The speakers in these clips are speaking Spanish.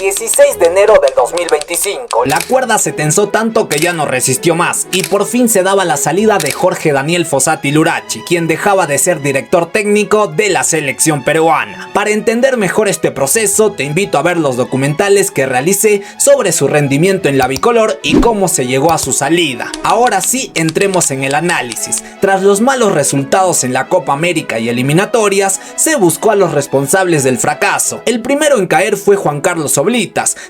16 de enero del 2025. La cuerda se tensó tanto que ya no resistió más y por fin se daba la salida de Jorge Daniel Fossati Lurachi, quien dejaba de ser director técnico de la selección peruana. Para entender mejor este proceso, te invito a ver los documentales que realicé sobre su rendimiento en la bicolor y cómo se llegó a su salida. Ahora sí, entremos en el análisis. Tras los malos resultados en la Copa América y eliminatorias, se buscó a los responsables del fracaso. El primero en caer fue Juan Carlos Oblitas,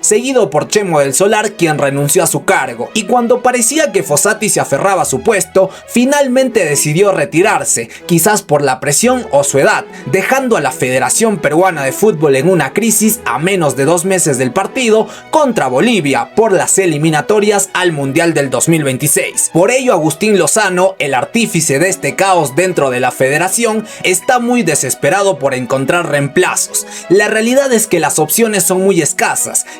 seguido por Chemo del Solar, quien renunció a su cargo. Y cuando parecía que Fossati se aferraba a su puesto, finalmente decidió retirarse, quizás por la presión o su edad, dejando a la Federación Peruana de Fútbol en una crisis a menos de 2 meses del partido contra Bolivia por las eliminatorias al Mundial del 2026. Por ello, Agustín Lozano, el artífice de este caos dentro de la federación, está muy desesperado por encontrar reemplazos. La realidad es que las opciones son muy escasas,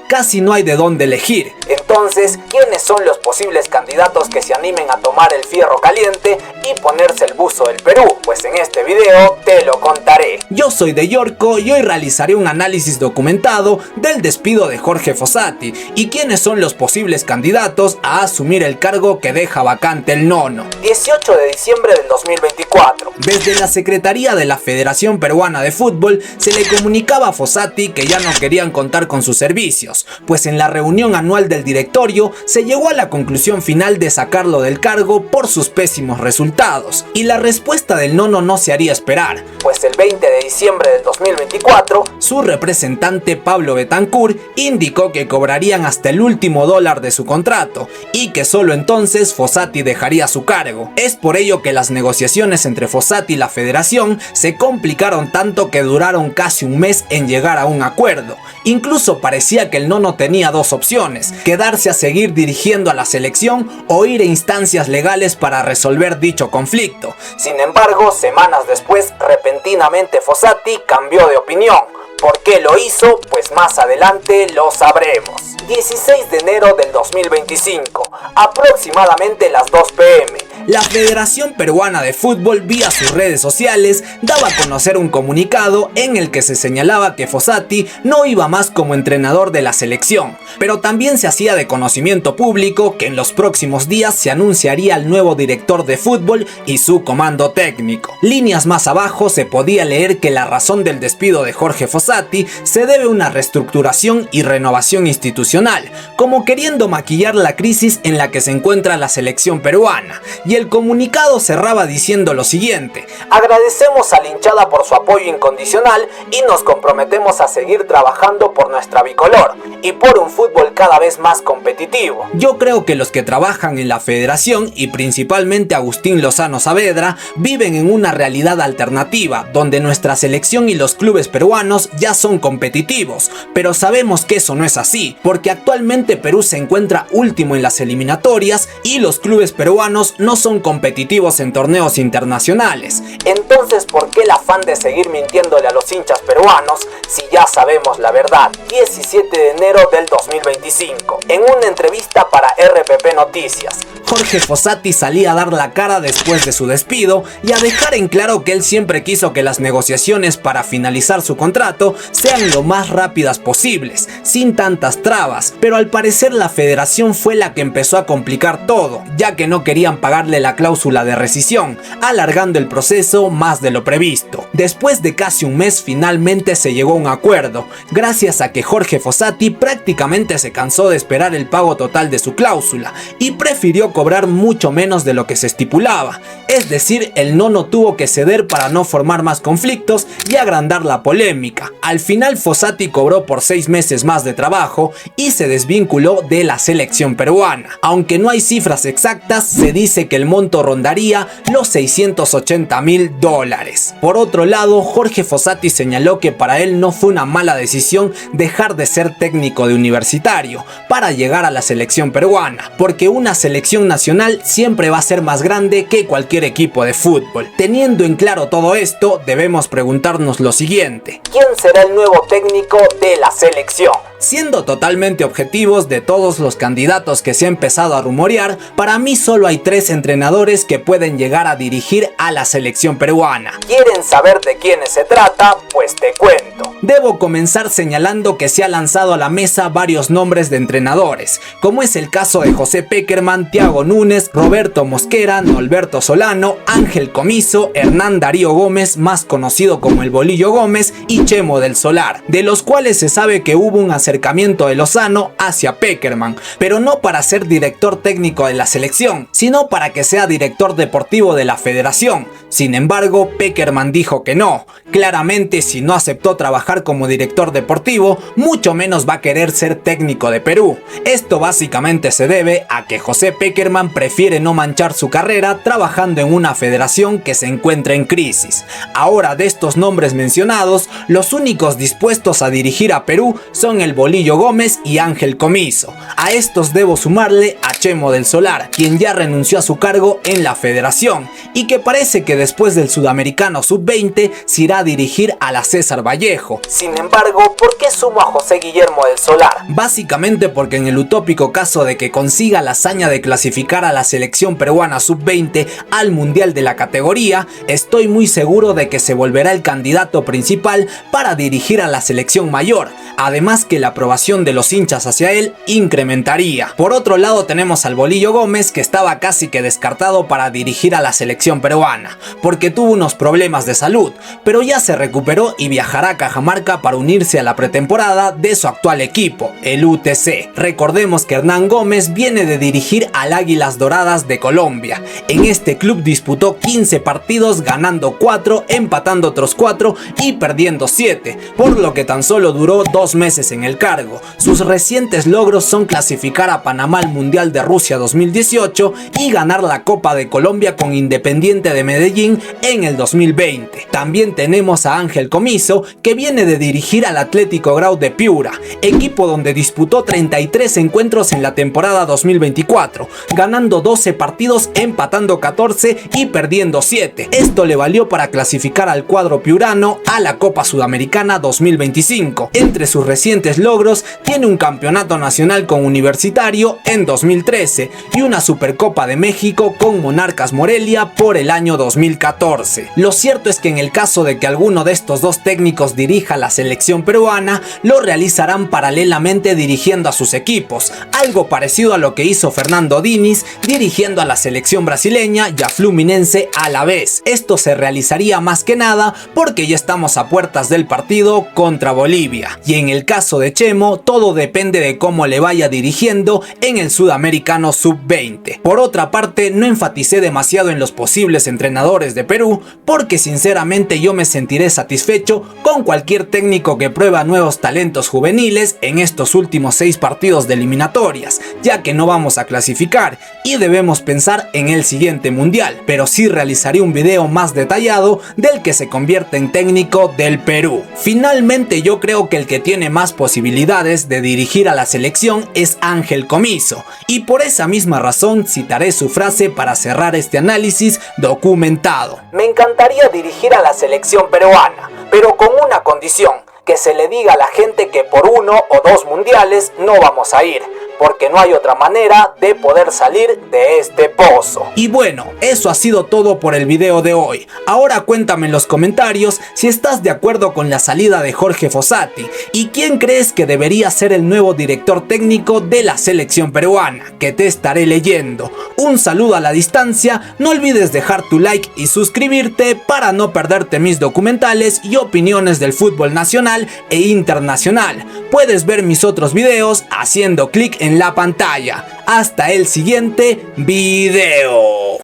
casi no hay de dónde elegir. Entonces, ¿quiénes son los posibles candidatos que se animen a tomar el fierro caliente y ponerse el buzo del Perú? Pues en este video te lo contaré. Yo soy de Yorko y hoy realizaré un análisis documentado del despido de Jorge Fossati y quiénes son los posibles candidatos a asumir el cargo que deja vacante el nono. 18 de diciembre del 2024. Desde la Secretaría de la Federación Peruana de Fútbol se le comunicaba a Fossati que ya no querían contar con sus servicios, pues en la reunión anual del directorio se llegó a la conclusión final de sacarlo del cargo por sus pésimos resultados. Y la respuesta del nono no se haría esperar, pues el 20 de diciembre del 2024, su representante Pablo Betancur indicó que cobrarían hasta el último dólar de su contrato y que solo entonces Fossati dejaría su cargo. Es por ello que las negociaciones entre Fossati y la federación se complicaron tanto que duraron casi un mes en llegar a un acuerdo. Incluso parecía que el nono tenía dos opciones: quedarse a seguir dirigiendo a la selección o ir a instancias legales para resolver dicho conflicto. Sin embargo, semanas después, repentinamente Fossati cambió de opinión. ¿Por qué lo hizo? Pues más adelante lo sabremos. 16 de enero del 2025, aproximadamente las 2 p.m. La Federación Peruana de Fútbol, vía sus redes sociales, daba a conocer un comunicado en el que se señalaba que Fossati no iba más como entrenador de la selección, pero también se hacía de conocimiento público que en los próximos días se anunciaría el nuevo director de fútbol y su comando técnico. Líneas más abajo se podía leer que la razón del despido de Jorge Fossati se debe a una reestructuración y renovación institucional, como queriendo maquillar la crisis en la que se encuentra la selección peruana. Y el comunicado cerraba diciendo lo siguiente: agradecemos a la hinchada por su apoyo incondicional y nos comprometemos a seguir trabajando por nuestra bicolor y por un fútbol cada vez más competitivo. Yo creo que los que trabajan en la federación y principalmente Agustín Lozano Saavedra viven en una realidad alternativa donde nuestra selección y los clubes peruanos ya son competitivos, pero sabemos que eso no es así, porque actualmente Perú se encuentra último en las eliminatorias y los clubes peruanos no son competitivos en torneos internacionales. Entonces, ¿por qué el afán de seguir mintiéndole a los hinchas peruanos si ya sabemos la verdad? 17 de enero del 2025. En una entrevista para RPP Noticias, Jorge Fossati salía a dar la cara después de su despido y a dejar en claro que él siempre quiso que las negociaciones para finalizar su contrato sean lo más rápidas posibles, sin tantas trabas, pero al parecer la federación fue la que empezó a complicar todo, ya que no querían pagarle la cláusula de rescisión, alargando el proceso más de lo previsto. Después de casi un mes, finalmente se llegó a un acuerdo, gracias a que Jorge Fossati prácticamente se cansó de esperar el pago total de su cláusula y prefirió cobrar mucho menos de lo que se estipulaba. Es decir, el nono tuvo que ceder para no formar más conflictos y agrandar la polémica. Al final, Fossati cobró por 6 meses más de trabajo y se desvinculó de la selección peruana. Aunque no hay cifras exactas, se dice que el monto rondaría los $680.000. Por otro lado, Jorge Fossati señaló que para él no fue una mala decisión dejar de ser técnico de Universitario para llegar a la selección peruana, porque una selección nacional siempre va a ser más grande que cualquier equipo de fútbol. Teniendo en claro todo esto, debemos preguntarnos lo siguiente: ¿quién será el nuevo técnico de la selección? Siendo totalmente objetivos, de todos los candidatos que se ha empezado a rumorear, para mí solo hay 3 entrenadores que pueden llegar a dirigir a la selección peruana. ¿Quieren saber de quiénes se trata? Pues te cuento. Debo comenzar señalando que se ha lanzado a la mesa varios nombres de entrenadores, como es el caso de José Pekerman, Thiago Núñez, Roberto Mosquera, Norberto Solano, Ángel Comiso, Hernán Darío Gómez, más conocido como el Bolillo Gómez, y Chemo del Solar, de los cuales se sabe que hubo un acercamiento de Lozano hacia Pekerman, pero no para ser director técnico de la selección, sino para que sea director deportivo de la federación. Sin embargo, Pekerman dijo que no. Claramente, si no aceptó trabajar como director deportivo, mucho menos va a querer ser técnico de Perú. Esto básicamente se debe a que José Pekerman prefiere no manchar su carrera trabajando en una federación que se encuentra en crisis. Ahora, de estos nombres mencionados, los únicos dispuestos a dirigir a Perú son el Bolillo Gómez y Ángel Comiso. A estos debo sumarle a Chemo del Solar, quien ya renunció a su cargo en la federación y que parece que después del Sudamericano Sub-20 se irá a dirigir a la César Vallejo. Sin embargo, ¿por qué sumo a José Guillermo del Solar? Básicamente porque en el utópico caso de que consiga la hazaña de clasificar a la selección peruana Sub-20 al Mundial de la categoría, estoy muy seguro de que se volverá el candidato principal para dirigir a la selección mayor, además que la aprobación de los hinchas hacia él incrementaría. Por otro lado tenemos al Bolillo Gómez, que estaba casi que descartado para dirigir a la selección peruana, porque tuvo unos problemas de salud, pero ya se recuperó y viajará a Cajamarca para unirse a la pretemporada de su actual equipo, el UTC. Recordemos que Hernán Gómez viene de dirigir al Águilas Doradas de Colombia. En este club disputó 15 partidos, ganando 4, empatando otros 4 y perdiendo 7, por lo que tan solo duró 2 meses en el cargo. Sus recientes logros son clasificar a Panamá al Mundial de Rusia 2018 y ganar la Copa de Colombia con Independiente de Medellín en el 2020. También tenemos a Ángel Comiso, que viene de dirigir al Atlético Grau de Piura, equipo donde disputó 33 encuentros en la temporada 2024, ganando 12 partidos, empatando 14 y perdiendo 7. Esto le valió para clasificar al cuadro piurano a la Copa Sudamericana 2025. Entre sus recientes logros tiene un campeonato nacional con Universitario en 2013 y una Supercopa de México con Monarcas Morelia por el año 2014. Lo cierto es que en el caso de que alguno de estos dos técnicos dirija la selección peruana, lo realizarán paralelamente dirigiendo a sus equipos, algo parecido a lo que hizo Fernando Diniz dirigiendo a la selección brasileña y a Fluminense a la vez. Esto se realizaría más que nada porque ya estamos a puertas del partido contra Bolivia, y en el caso de Chemo todo depende de cómo le vaya dirigiendo en el Sudamericano Sub-20. Por otra parte, no enfaticé demasiado en los posibles entrenadores de Perú porque sinceramente yo me sentiré satisfecho con cualquier técnico que prueba nuevos talentos juveniles en estos últimos 6 partidos de eliminatorias, ya que no vamos a clasificar y debemos pensar en el siguiente mundial, pero sí realizaré un video más detallado del que se convierte en técnico del Perú. Finalmente, yo creo que el que tiene más posibilidades de dirigir a la selección es Ángel Comiso, y por esa misma razón citaré su frase para cerrar este análisis documentado. Me encantaría dirigir a la selección peruana, pero con una condición: que se le diga a la gente que por 1 o 2 mundiales no vamos a ir, porque no hay otra manera de poder salir de este pozo. Y bueno, eso ha sido todo por el video de hoy. Ahora cuéntame en los comentarios si estás de acuerdo con la salida de Jorge Fossati y quién crees que debería ser el nuevo director técnico de la selección peruana, que te estaré leyendo. Un saludo a la distancia, no olvides dejar tu like y suscribirte para no perderte mis documentales y opiniones del fútbol nacional e internacional. Puedes ver mis otros videos haciendo clic en la pantalla. Hasta el siguiente video.